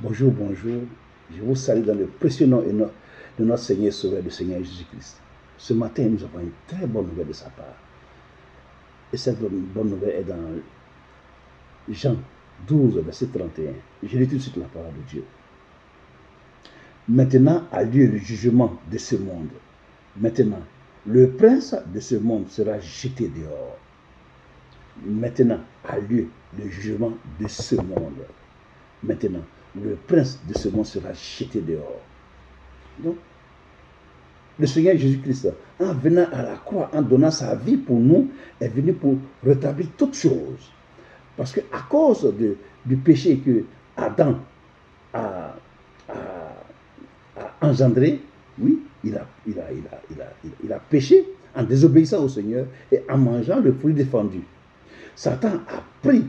Bonjour, bonjour. Je vous salue dans le précieux nom de notre Seigneur et Sauveur, le Seigneur Jésus-Christ. Ce matin, nous avons une très bonne nouvelle de sa part. Et cette bonne nouvelle est dans Jean 12, verset 31. Je lis tout de suite la parole de Dieu. Maintenant a lieu le jugement de ce monde. Maintenant, le prince de ce monde sera jeté dehors. Maintenant a lieu le jugement de ce monde. Maintenant, le prince de ce monde sera jeté dehors. Donc, le Seigneur Jésus-Christ, en venant à la croix, en donnant sa vie pour nous, est venu pour rétablir toutes choses. Parce qu'à cause du péché que Adam a engendré, oui, il a péché en désobéissant au Seigneur et en mangeant le fruit défendu. Satan a pris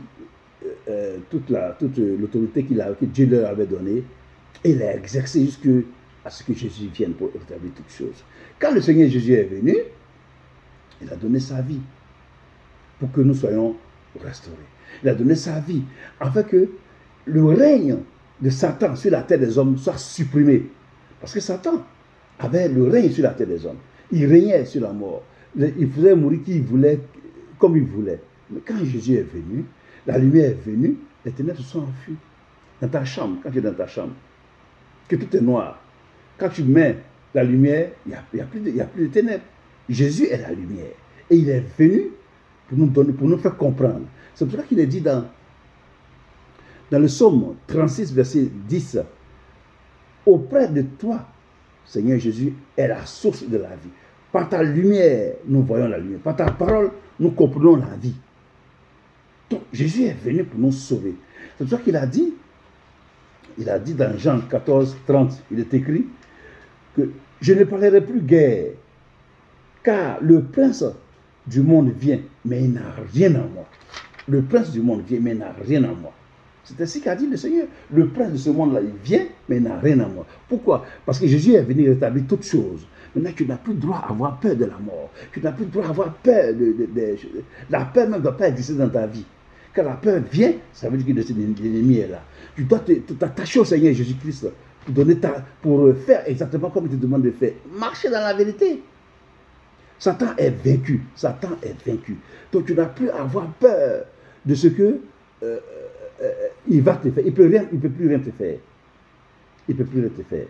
toute l'autorité que Dieu leur avait donnée et l'a exercée jusqu'à ce que Jésus vienne pour rétablir toutes choses. Quand le Seigneur Jésus est venu, il a donné sa vie pour que nous soyons restaurés. Il a donné sa vie afin que le règne de Satan sur la terre des hommes soit supprimé. Parce que Satan avait le règne sur la terre des hommes. Il régnait sur la mort. Il faisait mourir qui il voulait, comme il voulait. Mais quand Jésus est venu, la lumière est venue, les ténèbres se sont enfuies. Dans ta chambre, quand tu es dans ta chambre, que tout est noir, quand tu mets la lumière, il n'y a plus de ténèbres. Jésus est la lumière. Et il est venu pour nous faire comprendre. C'est pour ça qu'il est dit dans le psaume 36, verset 10, auprès de toi, Seigneur Jésus, est la source de la vie. Par ta lumière, nous voyons la lumière. Par ta parole, nous comprenons la vie. Donc, Jésus est venu pour nous sauver. C'est pour ça qu'il a dit dans Jean 14, 30, il est écrit que je ne parlerai plus guère, car le prince du monde vient, mais il n'a rien en moi. Le prince du monde vient, mais il n'a rien en moi. C'est ainsi qu'a dit le Seigneur. Le prince de ce monde-là, il vient, mais il n'a rien en moi. Pourquoi? Parce que Jésus est venu rétablir toutes choses. Maintenant, tu n'as plus le droit d'avoir peur de la mort. Tu n'as plus le droit d'avoir peur la peur même ne doit pas exister dans ta vie. Quand la peur vient, ça veut dire que l'ennemi est là. Tu dois t'attacher au Seigneur Jésus-Christ pour faire exactement comme il te demande de faire. Marcher dans la vérité. Satan est vaincu. Satan est vaincu. Donc tu n'as plus à avoir peur de ce que il va te faire. Il ne peut plus rien te faire. Il ne peut plus rien te faire.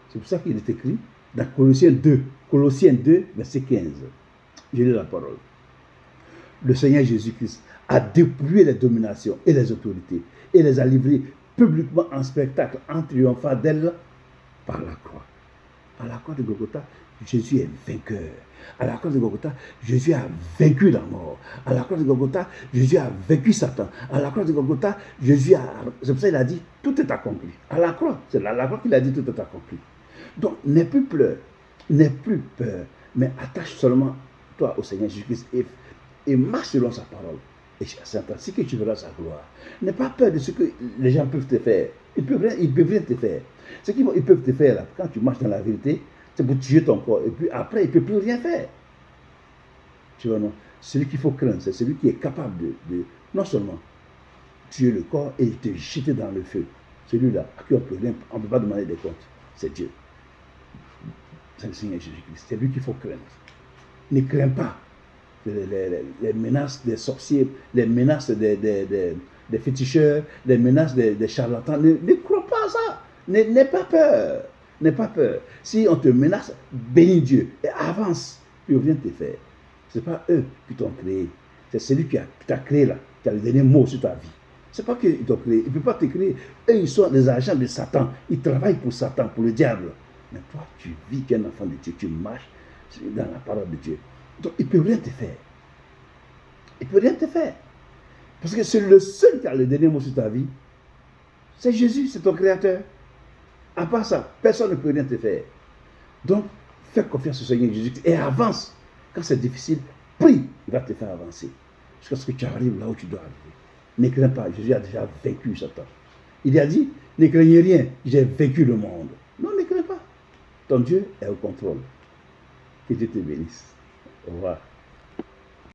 C'est pour ça qu'il est écrit dans Colossiens 2, verset 15. Je lis la parole. Le Seigneur Jésus-Christ a dépouillé les dominations et les autorités et les a livrées publiquement en spectacle en triomphant d'elles par la croix. À la croix de Golgotha, Jésus est vainqueur. À la croix de Golgotha, Jésus a vaincu la mort. À la croix de Golgotha, Jésus a vaincu Satan. À la croix de Golgotha, c'est pour ça qu'il a dit, tout est accompli. À la croix, c'est à la croix qu'il a dit, tout est accompli. Donc, n'aie plus peur, mais attache seulement toi au Seigneur Jésus-Christ et marche selon sa parole. Et c'est ainsi que tu verras sa gloire. N'aie pas peur de ce que les gens peuvent te faire. Ils peuvent rien te faire. Ce qu'ils peuvent te faire, là, quand tu marches dans la vérité, c'est pour tuer ton corps. Et puis après, il ne peut plus rien faire. Tu vois, non? Celui qu'il faut craindre, c'est celui qui est capable de non seulement tuer le corps et te jeter dans le feu. Celui-là, à qui on ne peut pas demander des comptes. C'est Dieu. C'est le Seigneur Jésus-Christ. C'est lui qu'il faut craindre. Ne crains pas les menaces des sorciers, les menaces des féticheurs, les menaces des charlatans. Ne crois pas à ça. N'aie pas peur. N'aie pas peur. Si on te menace, bénis Dieu et avance. Puis rien te faire. Ce n'est pas eux qui t'ont créé. C'est celui qui t'a créé là, qui a le dernier mot sur ta vie. Ce n'est pas qu'ils t'ont créé. Il ne peut pas te créer. Eux, ils sont des agents de Satan. Ils travaillent pour Satan, pour le diable. Mais toi, tu vis qu'un enfant de Dieu. Tu marches dans la parole de Dieu. Donc, il ne peut rien te faire. Il ne peut rien te faire. Parce que c'est le seul qui a le dernier mot sur ta vie. C'est Jésus, c'est ton créateur. À part ça, personne ne peut rien te faire. Donc, fais confiance au Seigneur Jésus et avance. Quand c'est difficile, prie, il va te faire avancer. Jusqu'à ce que tu arrives là où tu dois arriver. Ne crains pas, Jésus a déjà vaincu Satan. Il a dit, ne craignez rien, j'ai vaincu le monde. Non, ne crains pas. Ton Dieu est au contrôle. Que Dieu te bénisse. Au revoir.